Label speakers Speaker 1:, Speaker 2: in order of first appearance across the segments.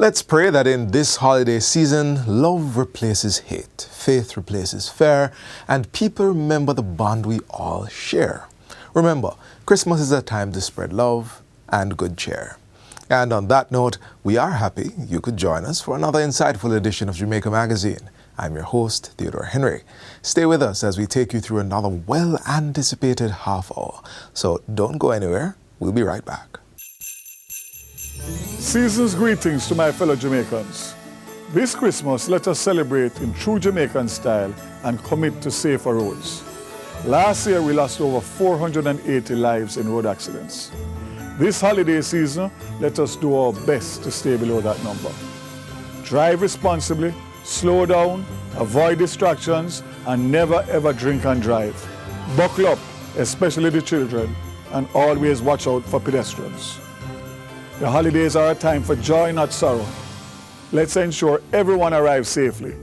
Speaker 1: Let's pray that in this holiday season, love replaces hate, faith replaces fear, and people remember the bond we all share. Remember, Christmas is a time to spread love and good cheer. And on that note, we are happy you could join us for another insightful edition of Jamaica Magazine. I'm your host, Theodore Henry. Stay with us as we take you through another well-anticipated half hour. So don't go anywhere. We'll be right back.
Speaker 2: Season's greetings to my fellow Jamaicans. This Christmas, let us celebrate in true Jamaican style and commit to safer roads. Last year, we lost over 480 lives in road accidents. This holiday season, let us do our best to stay below that number. Drive responsibly, slow down, avoid distractions, and never ever drink and drive. Buckle up, especially the children, and always watch out for pedestrians. The holidays are a time for joy, not sorrow. Let's ensure everyone arrives safely.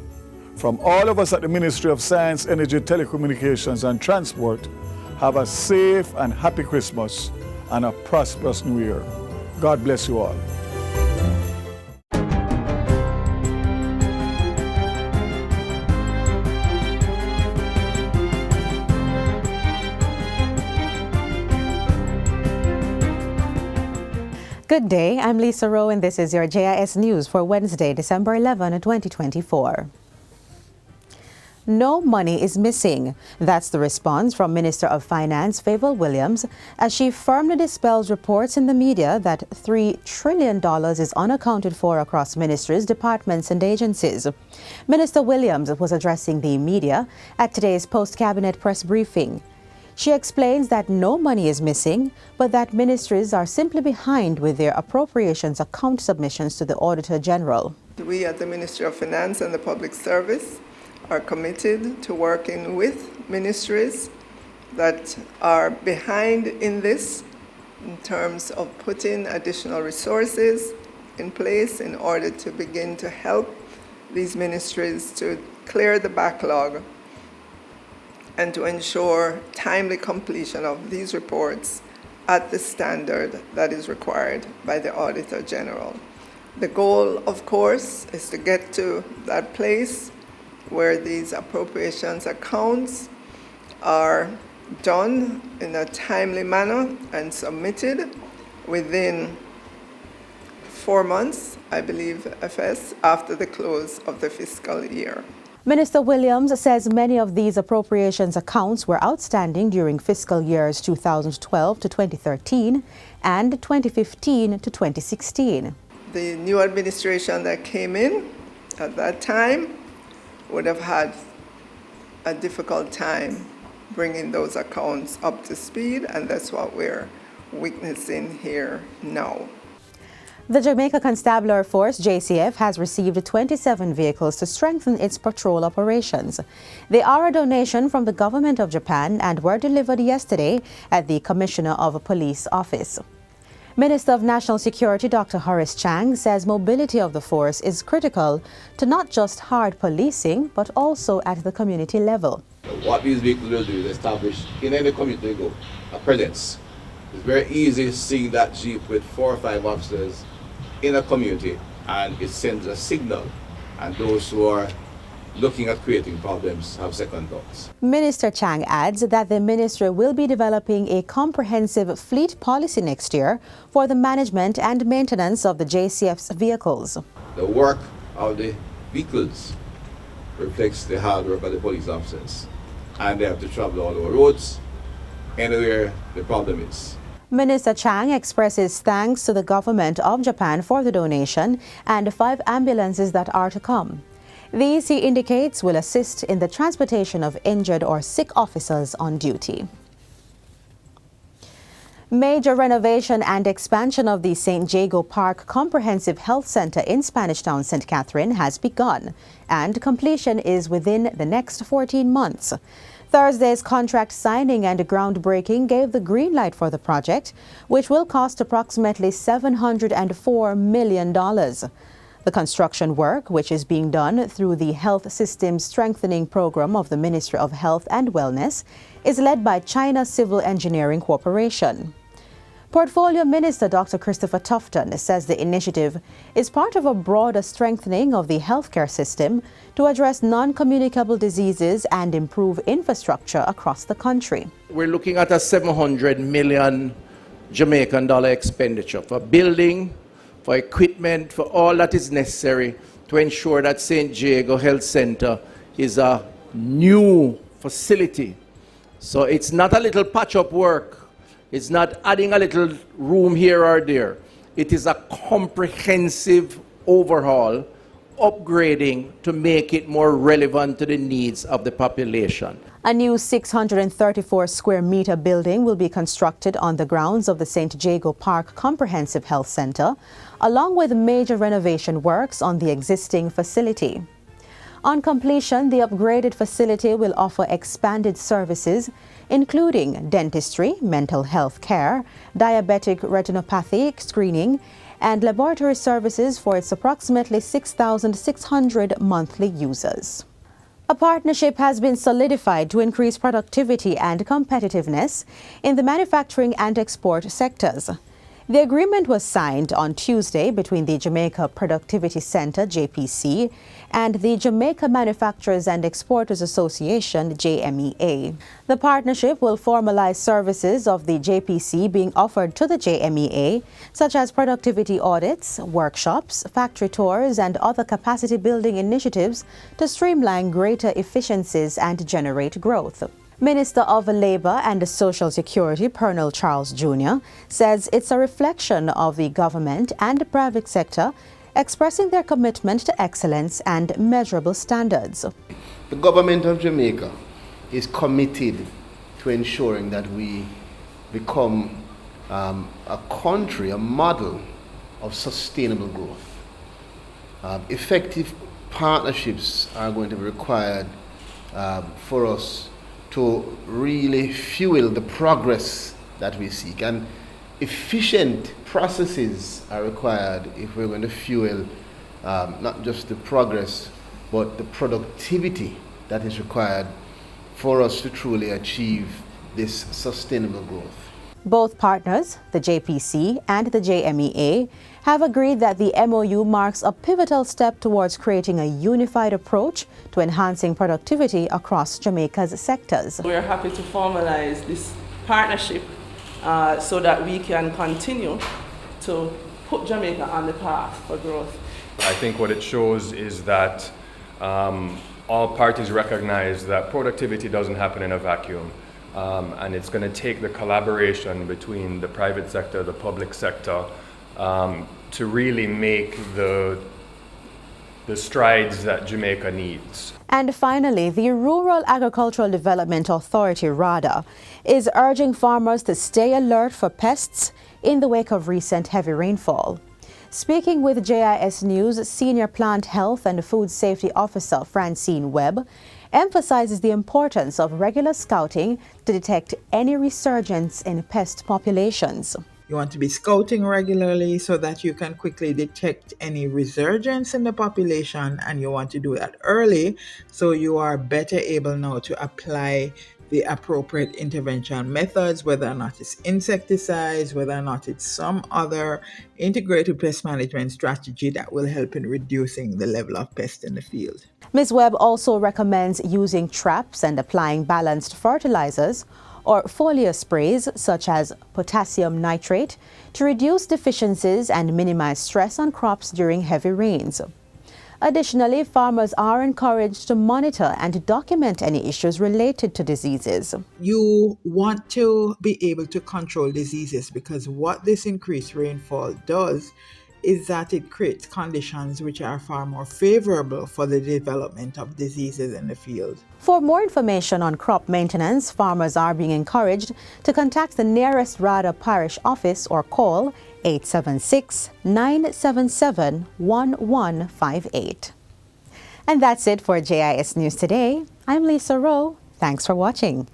Speaker 2: From all of us at the Ministry of Science, Energy, Telecommunications and Transport, have a safe and happy Christmas and a prosperous New Year. God bless you all.
Speaker 3: Good day, I'm Lisa Rowe and this is your JIS News for Wednesday, December 11, 2024. No money is missing. That's the response from Minister of Finance Favour Williams as she firmly dispels reports in the media that $3 trillion is unaccounted for across ministries, departments and agencies. Minister Williams was addressing the media at today's post-cabinet press briefing. She explains that no money is missing, but that ministries are simply behind with their appropriations account submissions to the Auditor General.
Speaker 4: We at the Ministry of Finance and the Public Service are committed to working with ministries that are behind in this in terms of putting additional resources in place in order to begin to help these ministries to clear the backlog and to ensure timely completion of these reports at the standard that is required by the Auditor General. The goal, of course, is to get to that place where these appropriations accounts are done in a timely manner and submitted within 4 months, I believe, FS, after the close of the fiscal year.
Speaker 3: Minister Williams says many of these appropriations accounts were outstanding during fiscal years 2012 to 2013 and 2015 to 2016.
Speaker 4: The new administration that came in at that time would have had a difficult time bringing those accounts up to speed, and that's what we're witnessing here now.
Speaker 3: The Jamaica Constabulary Force, JCF, has received 27 vehicles to strengthen its patrol operations. They are a donation from the government of Japan and were delivered yesterday at the Commissioner of Police office. Minister of National Security Dr. Horace Chang says mobility of the force is critical to not just hard policing, but also at the community level.
Speaker 5: What these vehicles will do is establish in any community they go a presence. It's very easy seeing that Jeep with 4 or 5 officers in a community, and it sends a signal, and those who are looking at creating problems have second thoughts.
Speaker 3: Minister Chang adds that the ministry will be developing a comprehensive fleet policy next year for the management and maintenance of the JCF's vehicles.
Speaker 5: The work of the vehicles reflects the hard work of the police officers, and they have to travel all over roads, anywhere the problem is.
Speaker 3: Minister Chang expresses thanks to the government of Japan for the donation and 5 ambulances that are to come. These, he indicates, will assist in the transportation of injured or sick officers on duty. Major renovation and expansion of the St. Jago Park Comprehensive Health Center in Spanish Town, St. Catherine has begun, and completion is within the next 14 months. Thursday's contract signing and groundbreaking gave the green light for the project, which will cost approximately $704 million. The construction work, which is being done through the Health Systems Strengthening Program of the Ministry of Health and Wellness, is led by China Civil Engineering Corporation. Portfolio Minister Dr. Christopher Tufton says the initiative is part of a broader strengthening of the healthcare system to address non-communicable diseases and improve infrastructure across the country.
Speaker 6: We're looking at a 700 million Jamaican dollar expenditure for building, for equipment, for all that is necessary to ensure that St. Jago Health Center is a new facility. So it's not a little patch-up work. It's not adding a little room here or there. It is a comprehensive overhaul, upgrading to make it more relevant to the needs of the population.
Speaker 3: A new 634 square meter building will be constructed on the grounds of the St. Jago Park Comprehensive Health Center, along with major renovation works on the existing facility. On completion, the upgraded facility will offer expanded services, including dentistry, mental health care, diabetic retinopathy screening, and laboratory services for its approximately 6,600 monthly users. A partnership has been solidified to increase productivity and competitiveness in the manufacturing and export sectors. The agreement was signed on Tuesday between the Jamaica Productivity Center, JPC, and the Jamaica Manufacturers and Exporters Association, JMEA. The partnership will formalize services of the JPC being offered to the JMEA, such as productivity audits, workshops, factory tours, and other capacity building initiatives to streamline greater efficiencies and generate growth. Minister of Labour and Social Security, Pernell Charles Jr., says it's a reflection of the government and the private sector expressing their commitment to excellence and measurable standards.
Speaker 7: The government of Jamaica is committed to ensuring that we become a country, a model of sustainable growth. Effective partnerships are going to be required for us to really fuel the progress that we seek. And efficient processes are required if we're going to fuel not just the progress, but the productivity that is required for us to truly achieve this sustainable growth.
Speaker 3: Both partners, the JPC and the JMEA, have agreed that the MOU marks a pivotal step towards creating a unified approach to enhancing productivity across Jamaica's sectors.
Speaker 8: We're happy to formalize this partnership so that we can continue to put Jamaica on the path for growth.
Speaker 9: I think what it shows is that all parties recognize that productivity doesn't happen in a vacuum. And it's going to take the collaboration between the private sector, the public sector, to really make the strides that Jamaica needs.
Speaker 3: And finally, the Rural Agricultural Development Authority, RADA, is urging farmers to stay alert for pests in the wake of recent heavy rainfall. Speaking with JIS News, Senior Plant Health and Food Safety Officer Francine Webb emphasizes the importance of regular scouting to detect any resurgence in pest populations.
Speaker 10: You want to be scouting regularly so that you can quickly detect any resurgence in the population, and you want to do that early so you are better able now to apply the appropriate intervention methods, whether or not it's insecticides, whether or not it's some other integrated pest management strategy that will help in reducing the level of pests in the field.
Speaker 3: Ms. Webb also recommends using traps and applying balanced fertilizers or foliar sprays such as potassium nitrate to reduce deficiencies and minimize stress on crops during heavy rains. Additionally, farmers are encouraged to monitor and document any issues related to diseases.
Speaker 10: You want to be able to control diseases because what this increased rainfall does is that it creates conditions which are far more favorable for the development of diseases in the field.
Speaker 3: For more information on crop maintenance, farmers are being encouraged to contact the nearest RADA parish office or call 876-977-1158. And that's it for JIS News Today. I'm Lisa Rowe. Thanks for watching.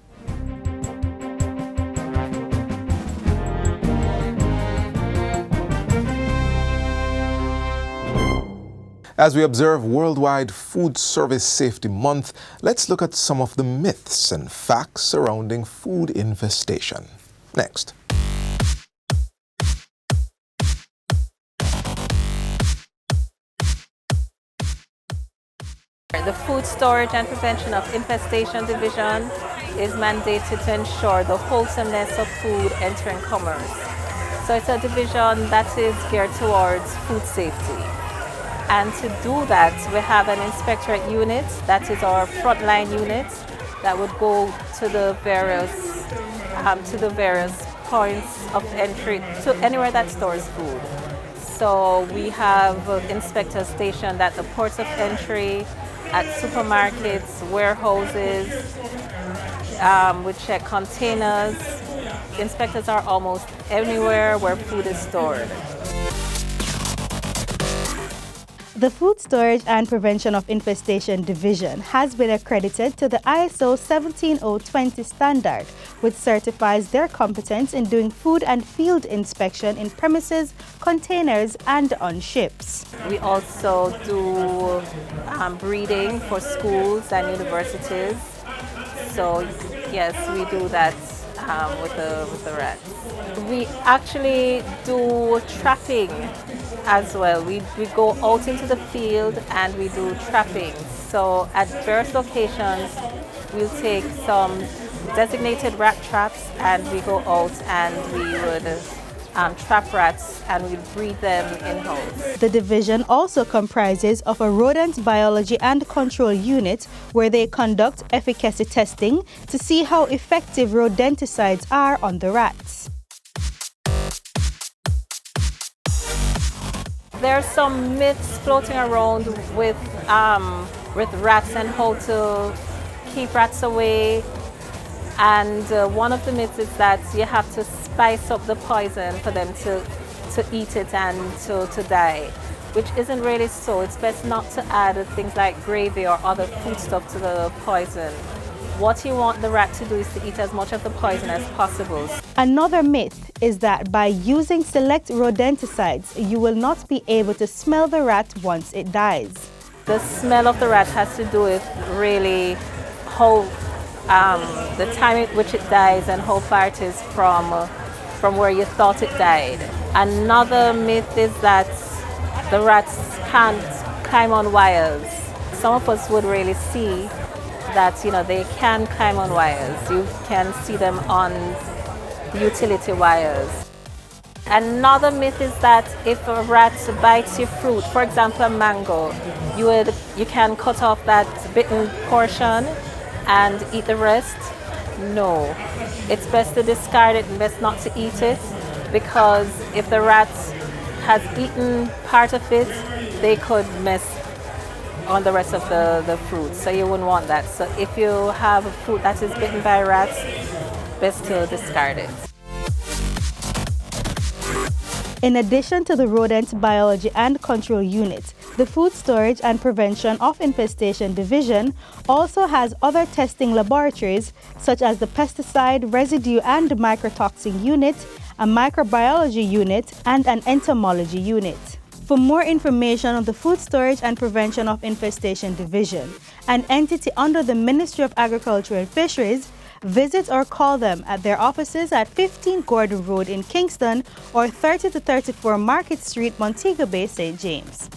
Speaker 1: As we observe Worldwide Food Service Safety Month, let's look at some of the myths and facts surrounding food infestation. Next.
Speaker 11: The Food Storage and Prevention of Infestation Division is mandated to ensure the wholesomeness of food entering commerce. So it's a division that is geared towards food safety. And to do that, we have an inspectorate unit, that is our frontline unit, that would go to the various points of entry, to anywhere that stores food. So we have inspectors stationed at the ports of entry, at supermarkets, warehouses. We check containers. Inspectors are almost anywhere where food is stored.
Speaker 12: The Food Storage and Prevention of Infestation Division has been accredited to the ISO 17020 standard, which certifies their competence in doing food and field inspection in premises, containers, and on ships.
Speaker 11: We also do breeding for schools and universities. So yes, we do that with the rats. We actually do trapping as well. We go out into the field and we do trapping. So at various locations, we'll take some designated rat traps and we go out and we would trap rats and we breed them in-house.
Speaker 12: The division also comprises of a rodent biology and control unit where they conduct efficacy testing to see how effective rodenticides are on the rats.
Speaker 11: There are some myths floating around with rats and how to keep rats away. And one of the myths is that you have to spice up the poison for them to eat it and to die, which isn't really so. It's best not to add things like gravy or other foodstuff to the poison. What you want the rat to do is to eat as much of the poison as possible.
Speaker 12: Another myth is that by using select rodenticides, you will not be able to smell the rat once it dies.
Speaker 11: The smell of the rat has to do with really how the time at which it dies and how far it is from where you thought it died. Another myth is that the rats can't climb on wires. Some of us would really see that, you know, they can climb on wires. You can see them on utility wires. Another myth is that if a rat bites your fruit, for example a mango, you can cut off that bitten portion and eat the rest. No, it's best to discard it and best not to eat it, because if the rat has eaten part of it, they could mess on the rest of the fruit, so you wouldn't want that. So if you have a fruit that is bitten by rats, best to discard it.
Speaker 12: In addition to the Rodent Biology and Control Unit, the Food Storage and Prevention of Infestation Division also has other testing laboratories such as the Pesticide, Residue and Microtoxin Unit, a Microbiology Unit, and an Entomology Unit. For more information on the Food Storage and Prevention of Infestation Division, an entity under the Ministry of Agriculture and Fisheries, visit or call them at their offices at 15 Gordon Road in Kingston or 30 to 34 Market Street, Montego Bay, St. James.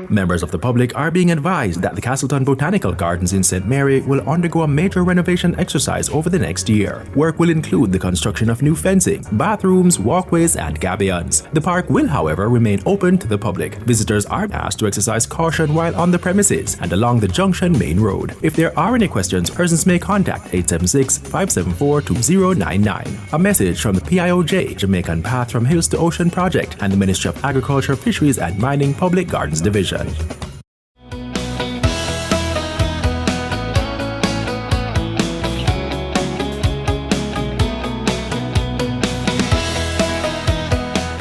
Speaker 13: Members of the public are being advised that the Castleton Botanical Gardens in St. Mary will undergo a major renovation exercise over the next year. Work will include the construction of new fencing, bathrooms, walkways, and gabions. The park will, however, remain open to the public. Visitors are asked to exercise caution while on the premises and along the Junction Main Road. If there are any questions, persons may contact 876-574-2099. A message from the PIOJ, Jamaican Path from Hills to Ocean Project, and the Ministry of Agriculture, Fisheries and Mining Public Gardens Division.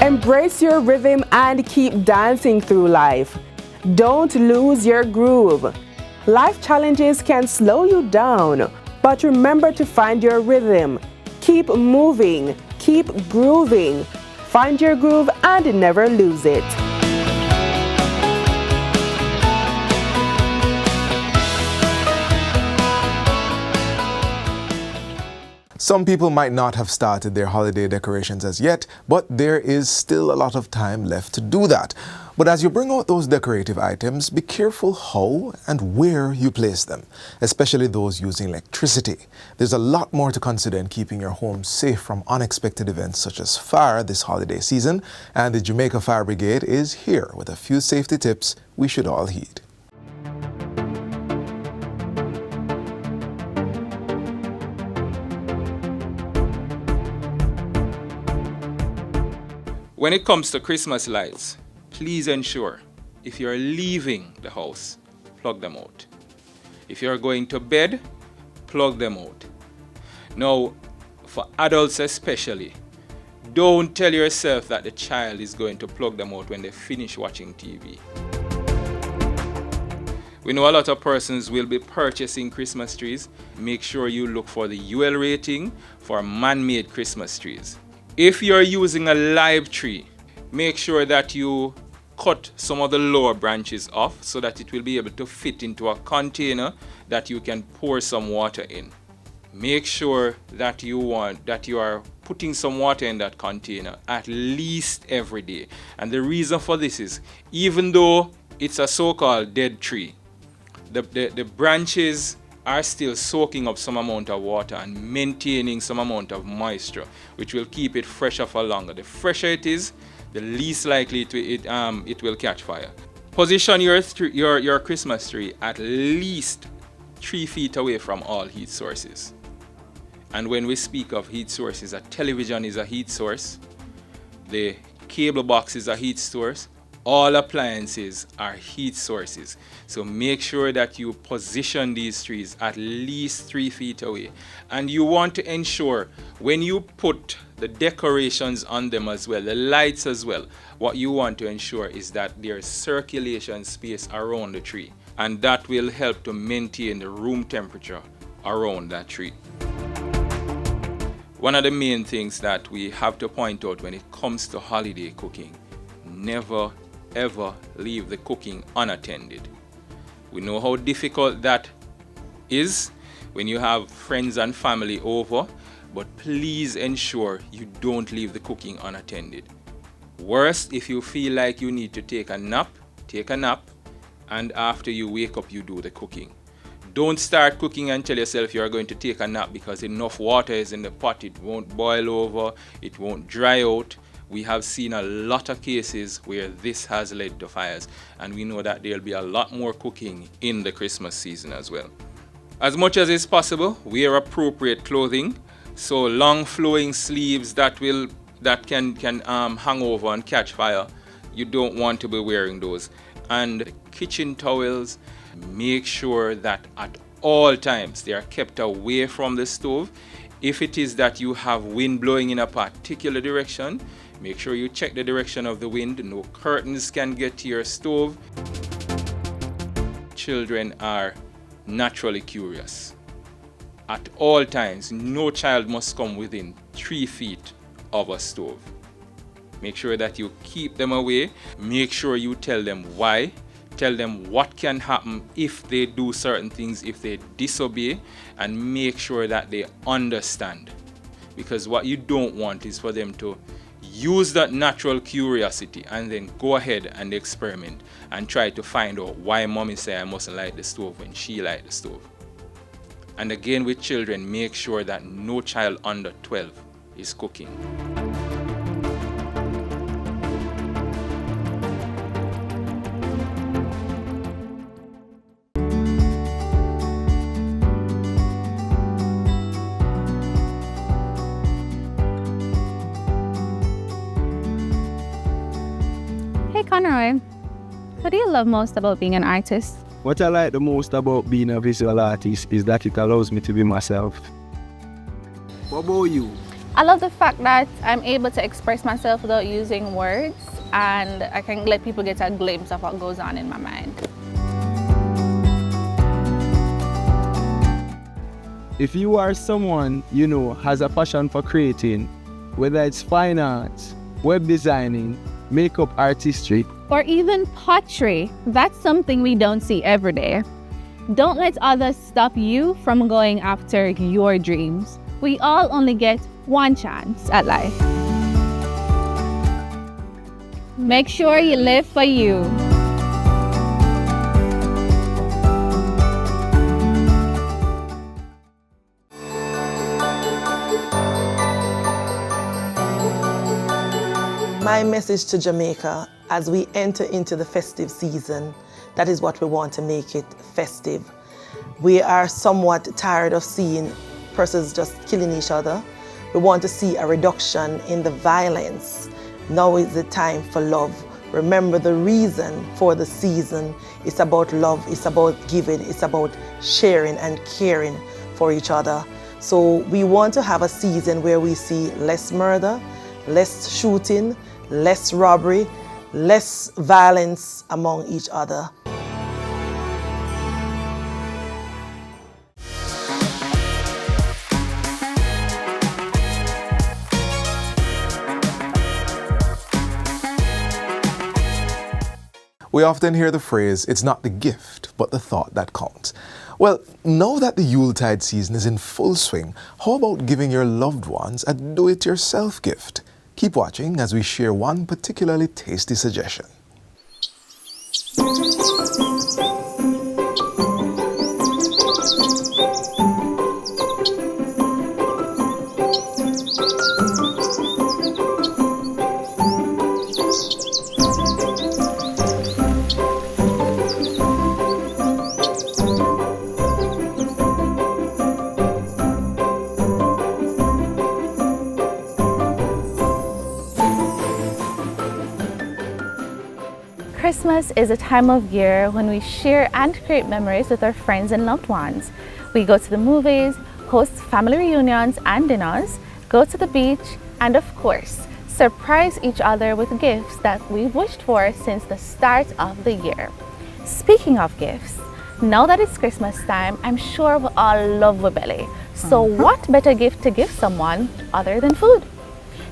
Speaker 14: Embrace your rhythm and keep dancing through life. Don't lose your groove. Life challenges can slow you down, but remember to find your rhythm. Keep moving, keep grooving. Find your groove and never lose it.
Speaker 1: Some people might not have started their holiday decorations as yet, but there is still a lot of time left to do that. But as you bring out those decorative items, be careful how and where you place them, especially those using electricity. There's a lot more to consider in keeping your home safe from unexpected events such as fire this holiday season, and the Jamaica Fire Brigade is here with a few safety tips we should all heed.
Speaker 15: When it comes to Christmas lights, please ensure if you're leaving the house, plug them out. If you're going to bed, plug them out. Now, for adults especially, don't tell yourself that the child is going to plug them out when they finish watching TV. We know a lot of persons will be purchasing Christmas trees. Make sure you look for the UL rating for man-made Christmas trees. If you're using a live tree, make sure that you cut some of the lower branches off so that it will be able to fit into a container that you can pour some water in. Make sure that you are putting some water in that container at least every day. And the reason for this is, even though it's a so-called dead tree, the branches are still soaking up some amount of water and maintaining some amount of moisture, which will keep it fresher for longer. The fresher it is, the least likely it will catch fire. Position your Christmas tree at least 3 feet away from all heat sources. And when we speak of heat sources, a television is a heat source, the cable box is a heat source, all appliances are heat sources. So make sure that you position these trees at least 3 feet away. And you want to ensure when you put the decorations on them as well, the lights as well, what you want to ensure is that there's circulation space around the tree. And that will help to maintain the room temperature around that tree. One of the main things that we have to point out when it comes to holiday cooking, never ever leave the cooking unattended. We know how difficult that is when you have friends and family over, but please ensure you don't leave the cooking unattended. Worst, if you feel like you need to take a nap, and after you wake up, you do the cooking. Don't start cooking and tell yourself you're going to take a nap because enough water is in the pot. It won't boil over, it won't dry out. We have seen a lot of cases where this has led to fires, and we know that there'll be a lot more cooking in the Christmas season as well. As much as is possible, wear appropriate clothing. So long flowing sleeves that can hang over and catch fire, you don't want to be wearing those. And kitchen towels, make sure that at all times they are kept away from the stove. If it is that you have wind blowing in a particular direction, make sure you check the direction of the wind. No curtains can get to your stove. Children are naturally curious. At all times, no child must come within 3 feet of a stove. Make sure that you keep them away. Make sure you tell them why. Tell them what can happen if they do certain things, if they disobey, and make sure that they understand. Because what you don't want is for them to use that natural curiosity and then go ahead and experiment and try to find out why mommy say I mustn't light the stove when she light the stove. And again with children, make sure that no child under 12 is cooking.
Speaker 16: Conroy, what do you love most about being an artist?
Speaker 17: What I like the most about being a visual artist is that it allows me to be myself. What about you?
Speaker 16: I love the fact that I'm able to express myself without using words, and I can let people get a glimpse of what goes on in my mind.
Speaker 17: If you are someone you know has a passion for creating, whether it's fine arts, web designing, makeup artistry,
Speaker 16: or even pottery, that's something we don't see every day. Don't let others stop you from going after your dreams. We all only get one chance at life. Make sure you live for you.
Speaker 18: My message to Jamaica as we enter into the festive season, that is what we want to make it festive. We are somewhat tired of seeing persons just killing each other. We want to see a reduction in the violence. Now is the time for love. Remember the reason for the season. It's about love, it's about giving, it's about sharing and caring for each other. So we want to have a season where we see less murder, less shooting, less robbery, less violence among each other.
Speaker 1: We often hear the phrase, it's not the gift, but the thought that counts. Well, now that the Yuletide season is in full swing, how about giving your loved ones a do-it-yourself gift? Keep watching as we share one particularly tasty suggestion.
Speaker 16: Christmas is a time of year when we share and create memories with our friends and loved ones. We go to the movies, host family reunions and dinners, go to the beach, and of course, surprise each other with gifts that we've wished for since the start of the year. Speaking of gifts, now that it's Christmas time, I'm sure we all love a belly. So what better gift to give someone other than food?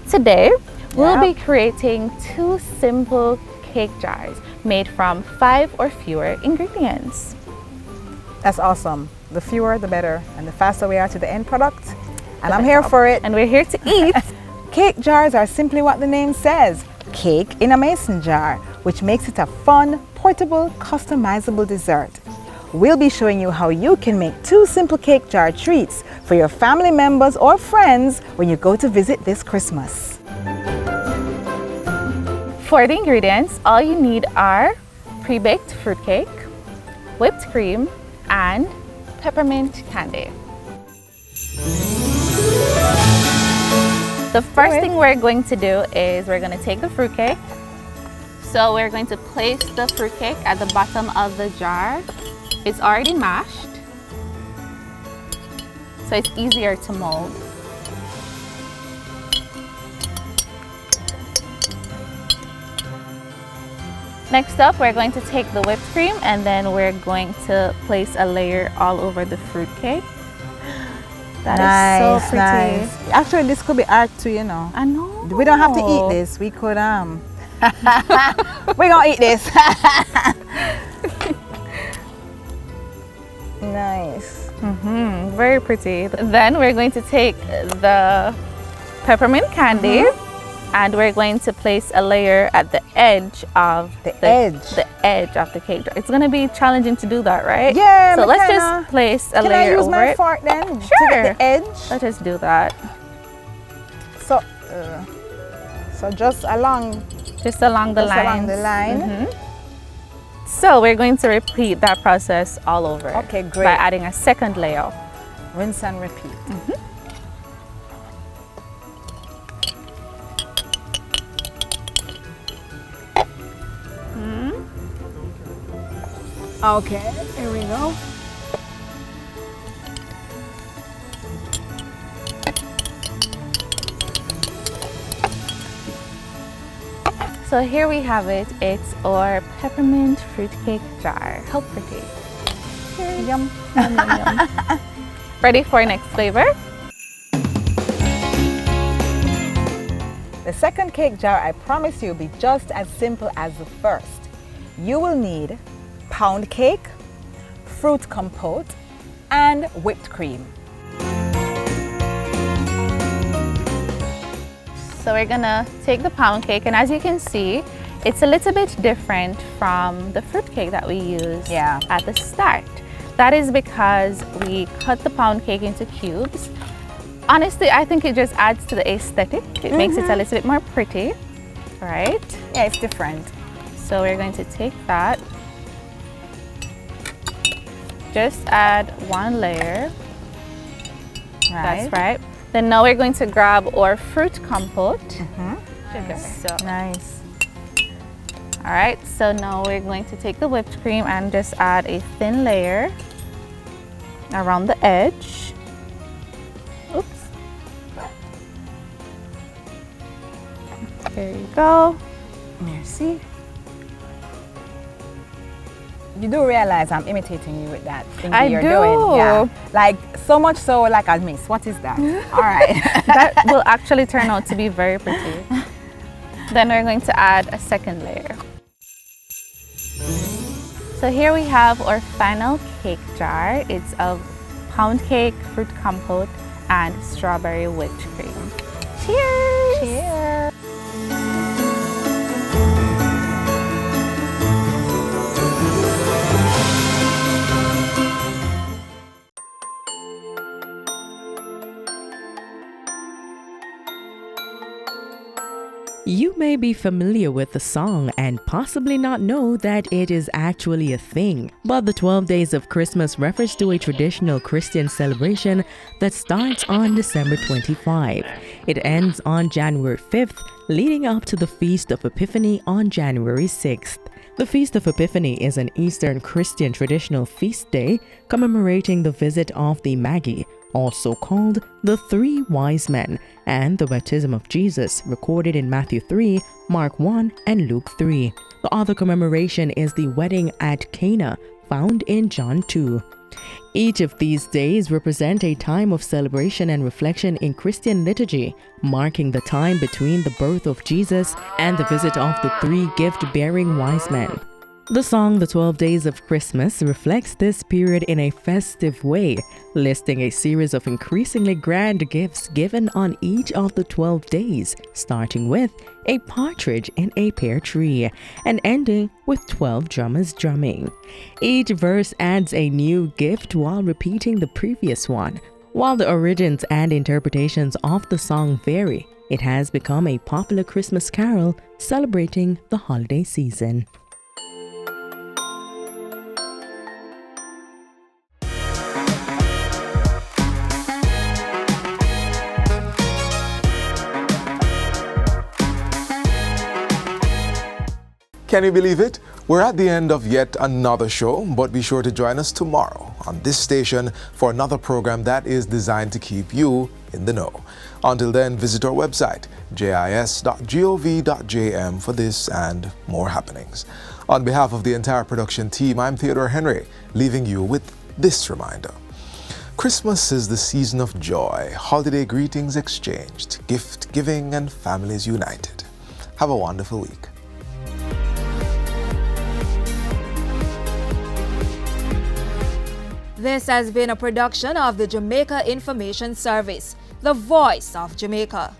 Speaker 16: Today, we'll be creating 2 simple cake jars made from 5 or fewer ingredients.
Speaker 19: That's awesome. The fewer, the better, and the faster we are to the end product. And I'm here for it.
Speaker 16: And we're here to eat.
Speaker 19: Cake jars are simply what the name says, cake in a mason jar, which makes it a fun, portable, customizable dessert. We'll be showing you how you can make 2 simple cake jar treats for your family members or friends when you go to visit this Christmas.
Speaker 16: For the ingredients, all you need are pre-baked fruitcake, whipped cream, and peppermint candy. The first thing we're going to do is we're going to take the fruitcake. So we're going to place the fruitcake at the bottom of the jar. It's already mashed, so it's easier to mold. Next up, we're going to take the whipped cream and then we're going to place a layer all over the fruitcake. That is so pretty.
Speaker 19: Nice. Actually, this could be art too, you know.
Speaker 16: I know.
Speaker 19: We don't have to eat this. We could, we're gonna eat this. Nice.
Speaker 16: Very pretty. Then we're going to take the peppermint candy. And we're going to place a layer at the edge of the edge of the cake jar. It's going to be challenging to do that, right?
Speaker 19: Yeah.
Speaker 16: So let's just place a layer over it.
Speaker 19: Can I use my fork then?
Speaker 16: Sure.
Speaker 19: To get the edge.
Speaker 16: Let's just do that.
Speaker 19: So, just along
Speaker 16: the line.
Speaker 19: Along the line.
Speaker 16: So we're going to repeat that process all over.
Speaker 19: Okay, great.
Speaker 16: By adding a second layer.
Speaker 19: Rinse and repeat. Okay, here we go.
Speaker 16: So here we have it. It's our peppermint fruitcake jar. How pretty.
Speaker 19: Yum.
Speaker 16: Yum, yum, yum. Ready for next flavor?
Speaker 19: The second cake jar, I promise you, will be just as simple as the first. You will need pound cake, fruit compote, and whipped cream.
Speaker 16: So we're gonna take the pound cake, and as you can see, it's a little bit different from the fruit cake that we used at the start. That is because we cut the pound cake into cubes. Honestly, I think it just adds to the aesthetic. It makes it a little bit more pretty, right?
Speaker 19: Yeah, it's different.
Speaker 16: So we're going to take that. Just add one layer. That's right. Then now we're going to grab our fruit compote. Sugar. So
Speaker 19: nice.
Speaker 16: All right, so now we're going to take the whipped cream and just add a thin layer around the edge. Oops. There you go.
Speaker 19: Merci. You do realize I'm imitating you with that thing that you're doing. Yeah. Like so much so like I'll miss. What is that? All right.
Speaker 16: That will actually turn out to be very pretty. Then we're going to add a second layer. So here we have our final cake jar. It's of pound cake, fruit compote, and strawberry whipped cream. Cheers!
Speaker 19: Cheers!
Speaker 20: You may be familiar with the song and possibly not know that it is actually a thing. But the 12 Days of Christmas refers to a traditional Christian celebration that starts on December 25. It ends on January 5th, leading up to the Feast of Epiphany on January 6th. The Feast of Epiphany is an Eastern Christian traditional feast day commemorating the visit of the Magi, also called the Three Wise Men, and the baptism of Jesus, recorded in Matthew 3, Mark 1, and Luke 3. The other commemoration is the wedding at Cana, found in John 2. Each of these days represent a time of celebration and reflection in Christian liturgy, marking the time between the birth of Jesus and the visit of the three gift-bearing wise men. The song The 12 Days of Christmas reflects this period in a festive way, listing a series of increasingly grand gifts given on each of the 12 days, starting with a partridge in a pear tree and ending with 12 drummers drumming. Each verse adds a new gift while repeating the previous one. While the origins and interpretations of the song vary, it has become a popular Christmas carol celebrating the holiday season.
Speaker 1: Can you believe it? We're at the end of yet another show, but be sure to join us tomorrow on this station for another program that is designed to keep you in the know. Until then, visit our website, jis.gov.jm, for this and more happenings. On behalf of the entire production team, I'm Theodore Henry, leaving you with this reminder. Christmas is the season of joy, holiday greetings exchanged, gift giving, and families united. Have a wonderful week.
Speaker 21: This has been a production of the Jamaica Information Service, the voice of Jamaica.